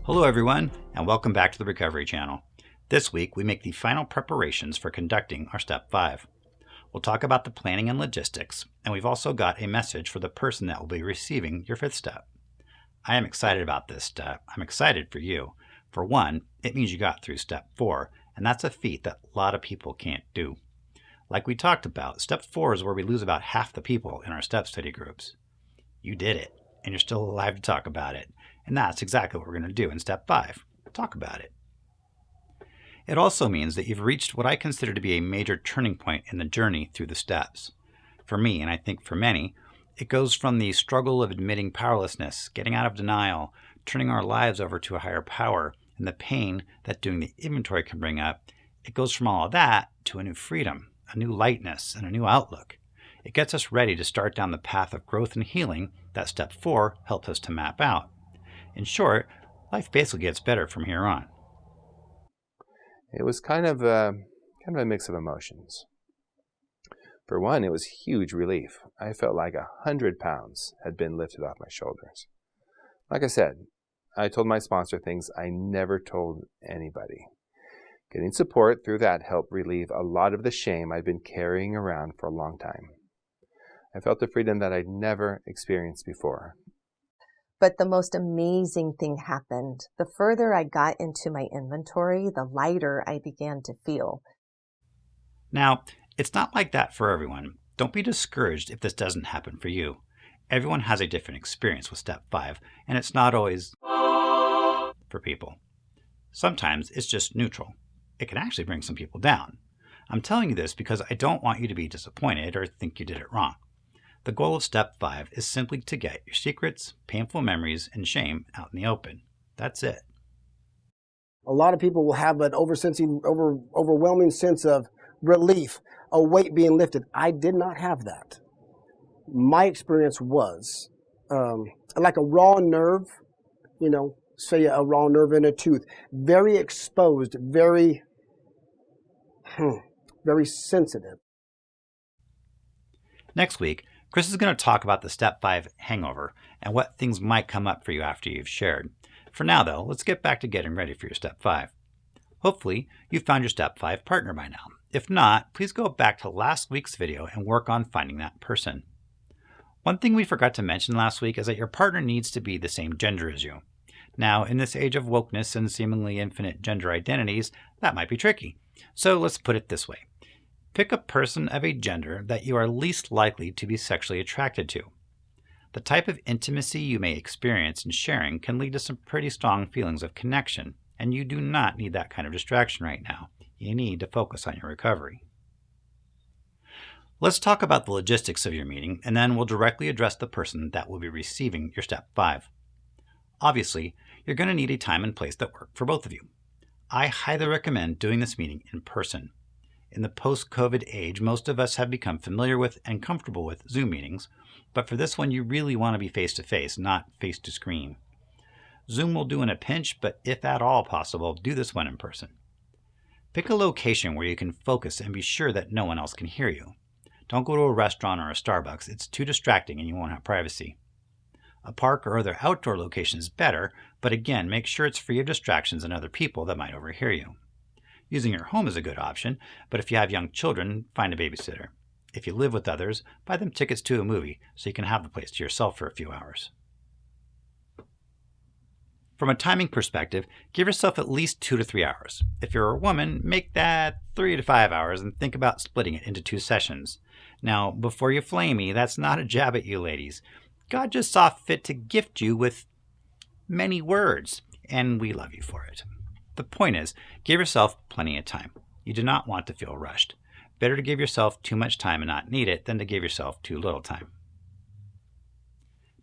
Hello everyone, and welcome back to the Recovery Channel. This week we make the final preparations for conducting our Step 5. We'll talk about the planning and logistics, and we've also got a message for the person that will be receiving your 5th step. I am excited about this step. I'm excited for you. For one, it means you got through Step 4, and that's a feat that a lot of people can't do. Like we talked about, Step 4 is where we lose about half the people in our step study groups. You did it, and you're still alive to talk about it. And that's exactly what we're going to do in Step 5. Talk about it. It also means that you've reached what I consider to be a major turning point in the journey through the steps. For me, and I think for many, it goes from the struggle of admitting powerlessness, getting out of denial, turning our lives over to a higher power, and the pain that doing the inventory can bring up. It goes from all of that to a new freedom, a new lightness, and a new outlook. It gets us ready to start down the path of growth and healing that Step 4 helped us to map out. In short, life basically gets better from here on. It was kind of a mix of emotions. For one, it was huge relief. I felt like 100 pounds had been lifted off my shoulders. Like I said, I told my sponsor things I never told anybody. Getting support through that helped relieve a lot of the shame I'd been carrying around for a long time. I felt a freedom that I'd never experienced before. But the most amazing thing happened. The further I got into my inventory, the lighter I began to feel. Now, it's not like that for everyone. Don't be discouraged if this doesn't happen for you. Everyone has a different experience with Step 5, and it's not always for people. Sometimes it's just neutral. It can actually bring some people down. I'm telling you this because I don't want you to be disappointed or think you did it wrong. The goal of Step 5 is simply to get your secrets, painful memories, and shame out in the open. That's it. A lot of people will have an overwhelming sense of relief, a weight being lifted. I did not have that. My experience was like a raw nerve, say a raw nerve in a tooth, very exposed, very sensitive. Next week, Chris is going to talk about the Step 5 hangover and what things might come up for you after you've shared. For now, though, let's get back to getting ready for your Step 5. Hopefully, you've found your Step 5 partner by now. If not, please go back to last week's video and work on finding that person. One thing we forgot to mention last week is that your partner needs to be the same gender as you. Now, in this age of wokeness and seemingly infinite gender identities, that might be tricky. So let's put it this way. Pick a person of a gender that you are least likely to be sexually attracted to. The type of intimacy you may experience in sharing can lead to some pretty strong feelings of connection, and you do not need that kind of distraction right now. You need to focus on your recovery. Let's talk about the logistics of your meeting, and then we'll directly address the person that will be receiving your Step 5. Obviously, you're going to need a time and place that work for both of you. I highly recommend doing this meeting in person. In the post-COVID age, most of us have become familiar with and comfortable with Zoom meetings, but for this one, you really want to be face-to-face, not face-to-screen. Zoom will do in a pinch, but if at all possible, do this one in person. Pick a location where you can focus and be sure that no one else can hear you. Don't go to a restaurant or a Starbucks. It's too distracting and you won't have privacy. A park or other outdoor location is better, but again, make sure it's free of distractions and other people that might overhear you. Using your home is a good option, but if you have young children, find a babysitter. If you live with others, buy them tickets to a movie so you can have the place to yourself for a few hours. From a timing perspective, give yourself at least 2 to 3 hours. If you're a woman, make that 3 to 5 hours and think about splitting it into 2 sessions. Now, before you flame me, that's not a jab at you ladies. God just saw fit to gift you with many words, and we love you for it. The point is, give yourself plenty of time. You do not want to feel rushed. Better to give yourself too much time and not need it than to give yourself too little time.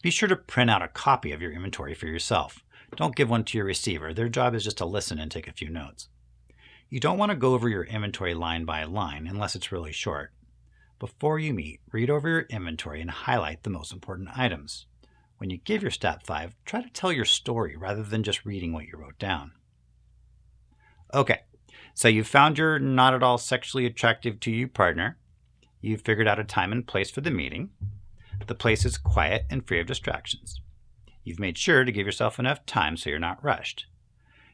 Be sure to print out a copy of your inventory for yourself. Don't give one to your receiver. Their job is just to listen and take a few notes. You don't want to go over your inventory line by line unless it's really short. Before you meet, read over your inventory and highlight the most important items. When you give your Step 5, try to tell your story rather than just reading what you wrote down. Okay, so you've found your not at all sexually attractive to you partner. You've figured out a time and place for the meeting. The place is quiet and free of distractions. You've made sure to give yourself enough time so you're not rushed.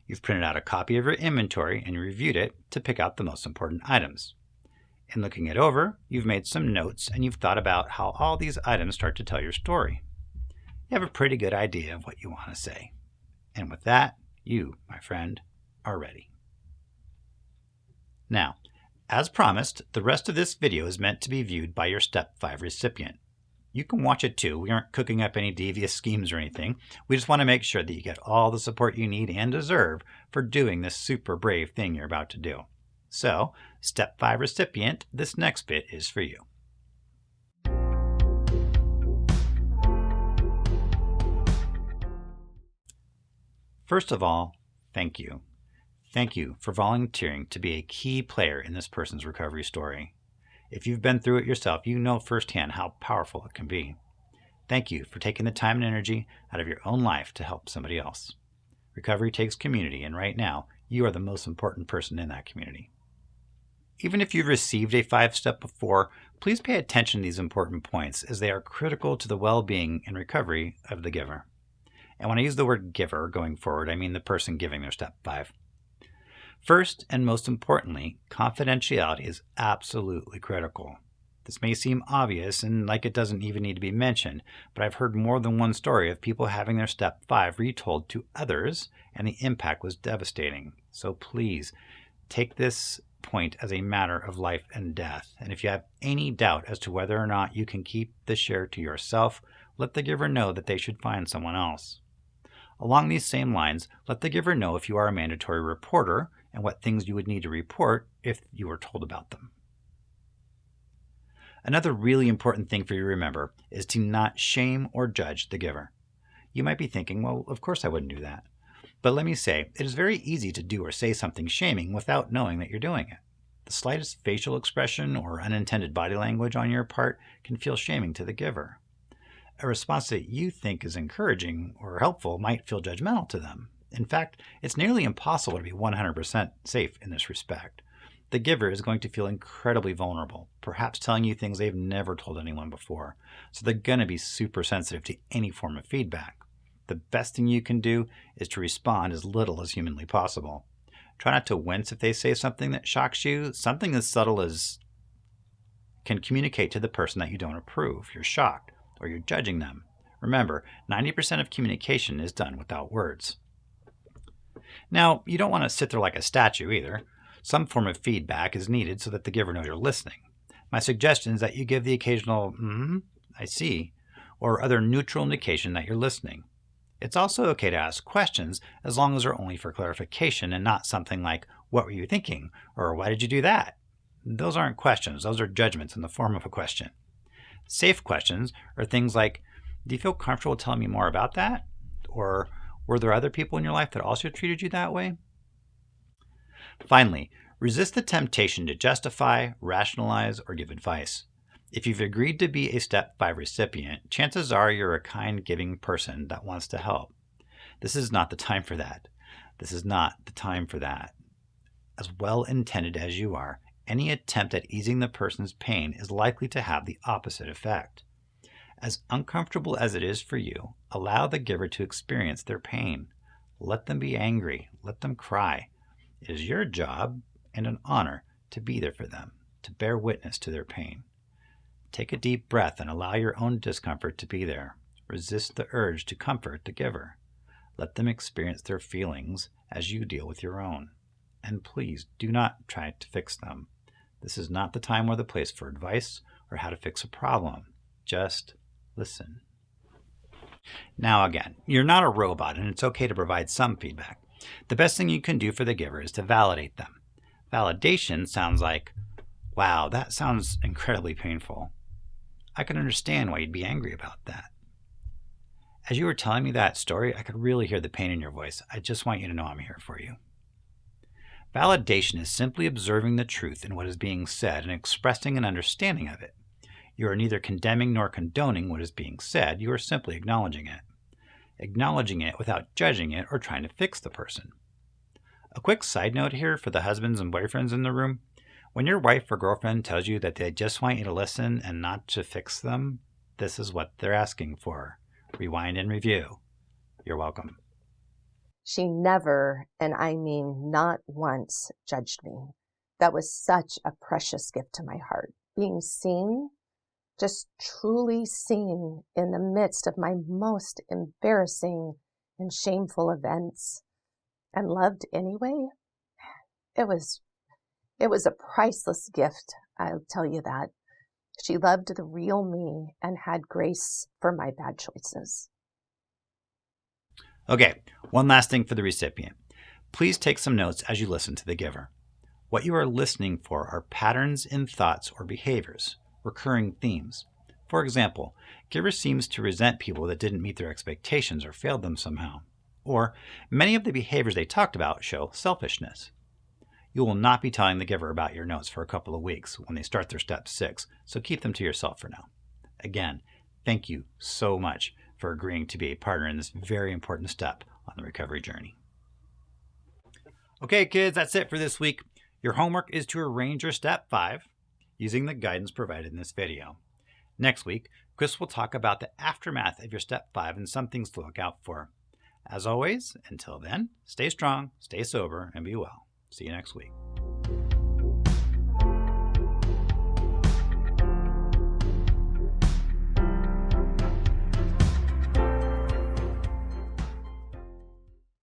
You've printed out a copy of your inventory and you reviewed it to pick out the most important items. In looking it over, you've made some notes and you've thought about how all these items start to tell your story. You have a pretty good idea of what you want to say. And with that, you, my friend, are ready. Now, as promised, the rest of this video is meant to be viewed by your Step 5 recipient. You can watch it too. We aren't cooking up any devious schemes or anything. We just want to make sure that you get all the support you need and deserve for doing this super brave thing you're about to do. So, Step 5 recipient, this next bit is for you. First of all, thank you. Thank you for volunteering to be a key player in this person's recovery story. If you've been through it yourself, you know firsthand how powerful it can be. Thank you for taking the time and energy out of your own life to help somebody else. Recovery takes community, and right now, you are the most important person in that community. Even if you've received a 5-step before, please pay attention to these important points as they are critical to the well-being and recovery of the giver. And when I use the word giver going forward, I mean the person giving their Step 5. First, and most importantly, confidentiality is absolutely critical. This may seem obvious and like it doesn't even need to be mentioned, but I've heard more than one story of people having their Step 5 retold to others, and the impact was devastating. So please, take this point as a matter of life and death. And if you have any doubt as to whether or not you can keep the share to yourself, let the giver know that they should find someone else. Along these same lines, let the giver know if you are a mandatory reporter and what things you would need to report if you were told about them. Another really important thing for you to remember is to not shame or judge the giver. You might be thinking, well, of course I wouldn't do that. But let me say, it is very easy to do or say something shaming without knowing that you're doing it. The slightest facial expression or unintended body language on your part can feel shaming to the giver. A response that you think is encouraging or helpful might feel judgmental to them. In fact, it's nearly impossible to be 100% safe in this respect. The giver is going to feel incredibly vulnerable, perhaps telling you things they've never told anyone before. So they're going to be super sensitive to any form of feedback. The best thing you can do is to respond as little as humanly possible. Try not to wince if they say something that shocks you. Something as subtle as can communicate to the person that you don't approve. You're shocked or you're judging them. Remember, 90% of communication is done without words. Now, you don't want to sit there like a statue either. Some form of feedback is needed so that the giver knows you're listening. My suggestion is that you give the occasional, I see, or other neutral indication that you're listening. It's also okay to ask questions as long as they're only for clarification and not something like, what were you thinking? Or why did you do that? Those aren't questions. Those are judgments in the form of a question. Safe questions are things like, do you feel comfortable telling me more about that? Or were there other people in your life that also treated you that way? Finally, resist the temptation to justify, rationalize, or give advice. If you've agreed to be a Step 5 recipient, chances are you're a kind, giving person that wants to help. This is not the time for that. This is not the time for that. As well-intended as you are, any attempt at easing the person's pain is likely to have the opposite effect. As uncomfortable as it is for you, allow the giver to experience their pain. Let them be angry. Let them cry. It is your job and an honor to be there for them, to bear witness to their pain. Take a deep breath and allow your own discomfort to be there. Resist the urge to comfort the giver. Let them experience their feelings as you deal with your own. And please do not try to fix them. This is not the time or the place for advice or how to fix a problem. Just listen. Now again, you're not a robot and it's okay to provide some feedback. The best thing you can do for the giver is to validate them. Validation sounds like, wow, that sounds incredibly painful. I can understand why you'd be angry about that. As you were telling me that story, I could really hear the pain in your voice. I just want you to know I'm here for you. Validation is simply observing the truth in what is being said and expressing an understanding of it. You are neither condemning nor condoning what is being said. You are simply acknowledging it. Acknowledging it without judging it or trying to fix the person. A quick side note here for the husbands and boyfriends in the room. When your wife or girlfriend tells you that they just want you to listen and not to fix them, this is what they're asking for. Rewind and review. You're welcome. She never, and I mean not once, judged me. That was such a precious gift to my heart. Being seen, just truly seen in the midst of my most embarrassing and shameful events, and loved anyway. It was a priceless gift, I'll tell you that. She loved the real me and had grace for my bad choices. Okay, one last thing for the recipient. Please take some notes as you listen to the giver. What you are listening for are patterns in thoughts or behaviors, recurring themes. For example, giver seems to resent people that didn't meet their expectations or failed them somehow. Or many of the behaviors they talked about show selfishness. You will not be telling the giver about your notes for a couple of weeks when they start their step 6, so keep them to yourself for now. Again, thank you so much for agreeing to be a partner in this very important step on the recovery journey. Okay, kids, that's it for this week. Your homework is to arrange your step 5 using the guidance provided in this video. Next week, Chris will talk about the aftermath of your step 5 and some things to look out for. As always, until then, stay strong, stay sober, and be well. See you next week.